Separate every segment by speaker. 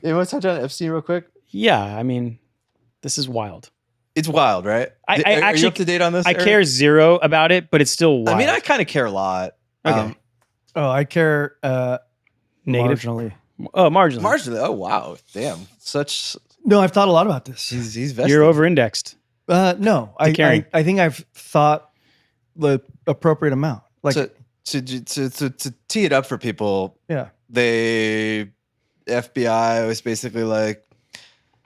Speaker 1: You want to touch on Epstein real quick?
Speaker 2: Yeah, I mean, this is wild.
Speaker 1: It's wild, right?
Speaker 2: I
Speaker 1: Are you
Speaker 2: actually
Speaker 1: up to date on this,
Speaker 2: I
Speaker 1: Eric?
Speaker 2: care zero about it, but it's still
Speaker 1: I
Speaker 2: wild.
Speaker 1: mean, I kind of care a lot.
Speaker 2: Okay.
Speaker 3: Oh, I care
Speaker 2: Negative?
Speaker 3: marginally.
Speaker 2: Oh, marginally.
Speaker 1: Marginally. Oh wow, damn. Such
Speaker 3: No, I've thought a lot about this.
Speaker 1: he's vested.
Speaker 2: You're over indexed.
Speaker 3: No,
Speaker 2: caring.
Speaker 3: I think I've thought the appropriate amount. Like,
Speaker 1: to tee it up for people.
Speaker 3: yeah,
Speaker 1: The FBI was basically like,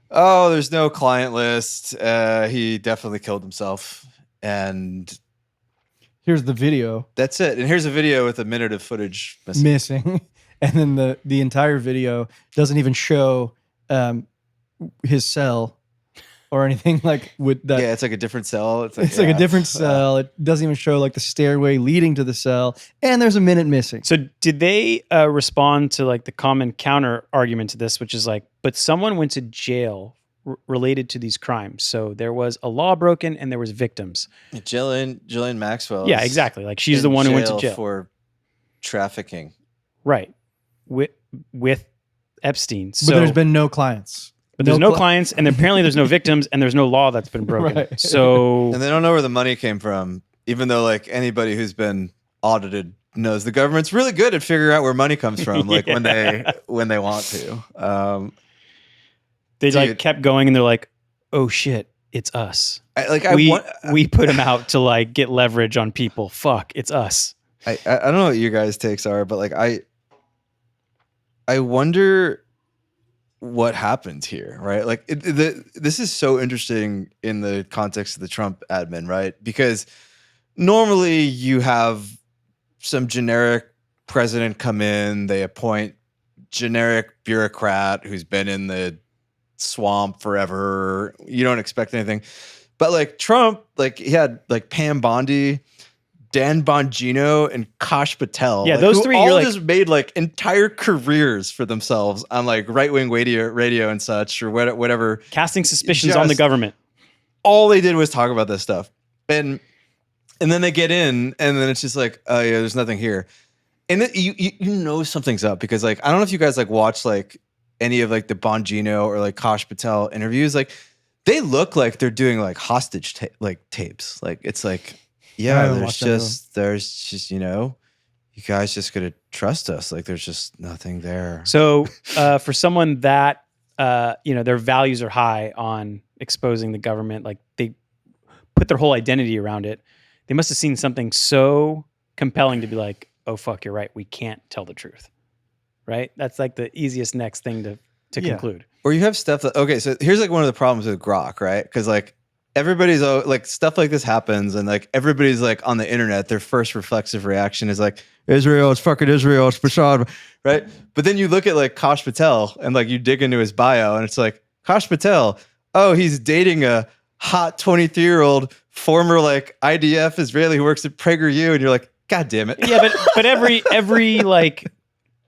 Speaker 1: "Oh, there's no client list. He definitely killed himself," and
Speaker 3: here's the video
Speaker 1: that's it. And here's a video with a minute of footage missing.
Speaker 3: missing, and then the entire video doesn't even show his cell or anything like with that.
Speaker 1: Yeah, it's like a different cell. It's
Speaker 3: Like a different cell. It doesn't even show like the stairway leading to the cell, and there's a minute missing.
Speaker 2: So did they respond to like the common counter argument to this, which is like, but someone went to jail related to these crimes. So there was a law broken and there was victims.
Speaker 1: Ghislaine Maxwell.
Speaker 2: Yeah, exactly. Like she's the one who went to jail
Speaker 1: for trafficking.
Speaker 2: Right. With Epstein.
Speaker 3: But there's been no clients.
Speaker 2: But there's no clients, and apparently there's no victims, and there's no law that's been broken.
Speaker 3: Right.
Speaker 2: So,
Speaker 1: And they don't know where the money came from, even though like anybody who's been audited knows the government's really good at figuring out where money comes from, like when they want to.
Speaker 2: They
Speaker 1: dude.
Speaker 2: like kept going, and they're like, "Oh shit, it's us." We put them out to like get leverage on people. Fuck, it's us.
Speaker 1: I don't know what your guys' takes are, but like I wonder what happened here, right? Like this is so interesting in the context of the Trump admin, right? Because normally you have some generic president come in, they appoint generic bureaucrat who's been in the swamp forever. You don't expect anything. But like Trump, like he had like Pam Bondi, Dan Bongino, and Kash Patel.
Speaker 2: Yeah,
Speaker 1: like,
Speaker 2: those
Speaker 1: who
Speaker 2: three,
Speaker 1: all
Speaker 2: you're like-
Speaker 1: just made like entire careers for themselves on like right-wing radio and such, or whatever.
Speaker 2: Casting suspicions on the government.
Speaker 1: All they did was talk about this stuff. And then they get in, and then it's just like, oh yeah, there's nothing here. And then you know something's up, because like I don't know if you guys like watch like any of like the Bongino or like Kash Patel interviews. Like they look like they're doing like hostage tapes. Like it's like, yeah, there's just you know, you guys just gotta trust us. Like there's just nothing there.
Speaker 2: So for someone that their values are high on exposing the government, like they put their whole identity around it. They must have seen something so compelling to be like, oh fuck, you're right, we can't tell the truth. Right? That's like the easiest next thing to conclude.
Speaker 1: Or you have stuff that, okay, so here's like one of the problems with Grok, right? Because like everybody's like stuff like this happens, and like everybody's like on the internet, their first reflexive reaction is like, Israel, it's fucking Israel, it's Mossad, right? But then you look at like Kash Patel and like you dig into his bio, and it's like, Kash Patel, oh, he's dating a hot 23-year-old former like IDF Israeli who works at PragerU, and you're like, God damn it.
Speaker 2: Yeah, but every like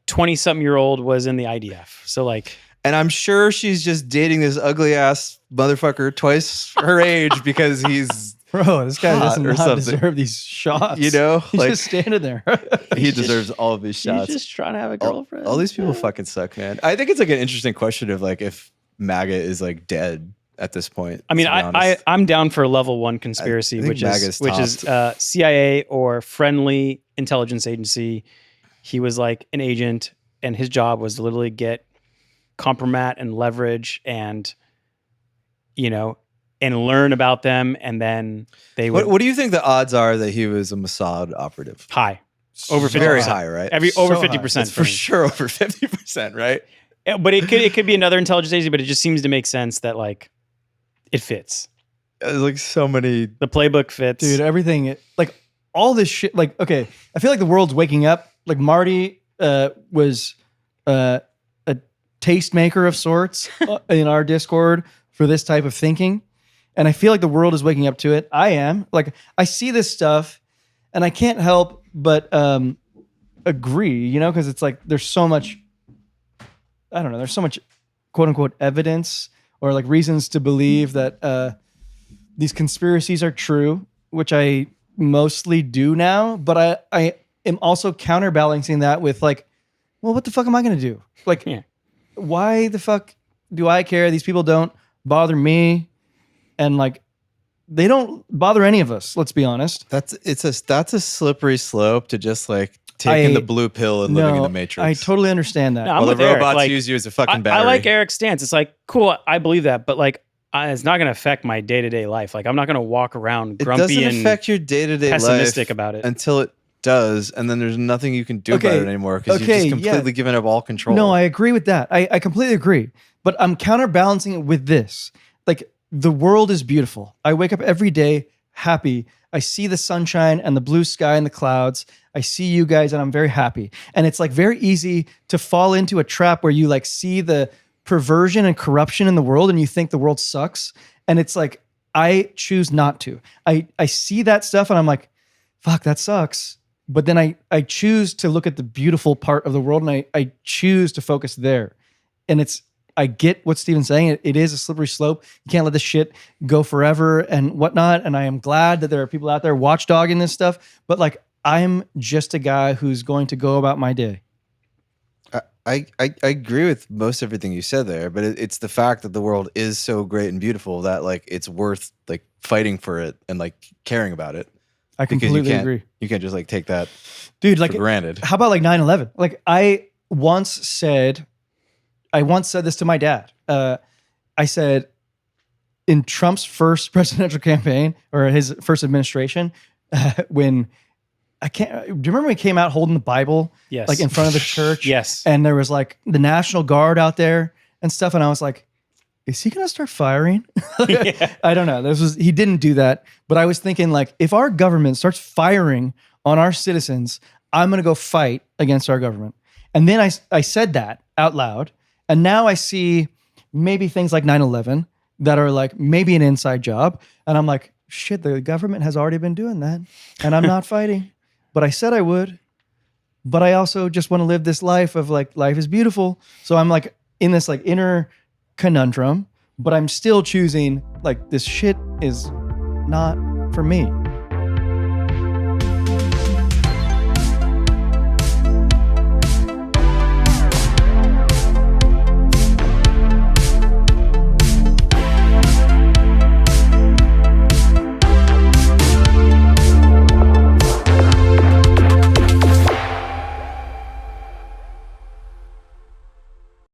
Speaker 2: 20-something-year-old was in the IDF. So like,
Speaker 1: and I'm sure she's just dating this ugly ass motherfucker twice her age because he's
Speaker 3: bro, this guy does not
Speaker 1: something.
Speaker 3: deserve these shots.
Speaker 1: You know,
Speaker 3: he's
Speaker 1: like,
Speaker 3: just standing there.
Speaker 1: He deserves all of these shots.
Speaker 2: He's just trying to have a girlfriend.
Speaker 1: All these people fucking suck, man. I think it's like an interesting question of like if MAGA is like dead at this point.
Speaker 2: I mean, I'm down for a level 1 conspiracy, which is CIA or friendly intelligence agency. He was like an agent, and his job was to literally get compromat and leverage, and and learn about them, and then they would.
Speaker 1: What do you think the odds are that he was a Mossad operative?
Speaker 2: High, over 50%.
Speaker 1: Very high, right?
Speaker 2: Over 50%.
Speaker 1: It's for sure over 50%, right?
Speaker 2: But it could be another intelligence agency, but it just seems to make sense that like it fits.
Speaker 1: There's like so many.
Speaker 2: The playbook fits,
Speaker 3: dude. Everything, like all this shit. Like, okay, I feel like the world's waking up. Like Marty was a tastemaker of sorts in our Discord for this type of thinking, and I feel like the world is waking up to it. I am. Like, I see this stuff, and I can't help but agree. You know, because it's like there's so much. I don't know. There's so much quote unquote evidence or like reasons to believe that these conspiracies are true, which I mostly do now. But I am also counterbalancing that with like, well, what the fuck am I going to do? Like, why the fuck do I care? These people don't bother me, and like they don't bother any of us. Let's be honest.
Speaker 1: That's a slippery slope to just like taking the blue pill and living in the Matrix.
Speaker 3: I totally understand that.
Speaker 2: No, I'm
Speaker 1: Well,
Speaker 2: with
Speaker 1: the
Speaker 2: Eric.
Speaker 1: robots
Speaker 2: Like,
Speaker 1: use you as a fucking
Speaker 2: I
Speaker 1: battery.
Speaker 2: like Eric's stance. It's like, cool, I believe that, but like, it's not going to affect my day-to-day life. Like, I'm not going to walk around grumpy
Speaker 1: it doesn't
Speaker 2: and
Speaker 1: affect your day-to-day
Speaker 2: pessimistic
Speaker 1: life
Speaker 2: about it.
Speaker 1: until it does, and then there's nothing you can do about it anymore because you're just completely giving up all control.
Speaker 3: No, I agree with that. I completely agree. But I'm counterbalancing it with this. Like, the world is beautiful. I wake up every day happy. I see the sunshine and the blue sky and the clouds. I see you guys and I'm very happy. And it's like very easy to fall into a trap where you like see the perversion and corruption in the world and you think the world sucks. And it's like, I choose not to. I see that stuff and I'm like, fuck, that sucks. But then I choose to look at the beautiful part of the world and I choose to focus there. And I get what Steven's saying. It is a slippery slope. You can't let this shit go forever and whatnot. And I am glad that there are people out there watchdogging this stuff. But like, I'm just a guy who's going to go about my day.
Speaker 1: I agree with most everything you said there, but it's the fact that the world is so great and beautiful that like it's worth like fighting for it and like caring about it.
Speaker 3: I completely agree.
Speaker 1: You can't just like take that,
Speaker 3: dude. Like,
Speaker 1: for granted.
Speaker 3: How about like 9/11? Like I once said this to my dad. I said in Trump's first presidential campaign or his first administration, when do you remember when he came out holding the Bible?
Speaker 2: Yes.
Speaker 3: Like in front of the church?
Speaker 2: Yes.
Speaker 3: And there was like the National Guard out there and stuff. And I was like, is he going to start firing?
Speaker 2: Yeah.
Speaker 3: I don't know. He didn't do that. But I was thinking like, if our government starts firing on our citizens, I'm going to go fight against our government. And then I said that out loud. And now I see maybe things like 9/11 that are like maybe an inside job. And I'm like, shit, the government has already been doing that. And I'm not fighting. But I said I would. But I also just want to live this life of like, life is beautiful. So I'm like in this like inner conundrum, but I'm still choosing like this shit is not for me.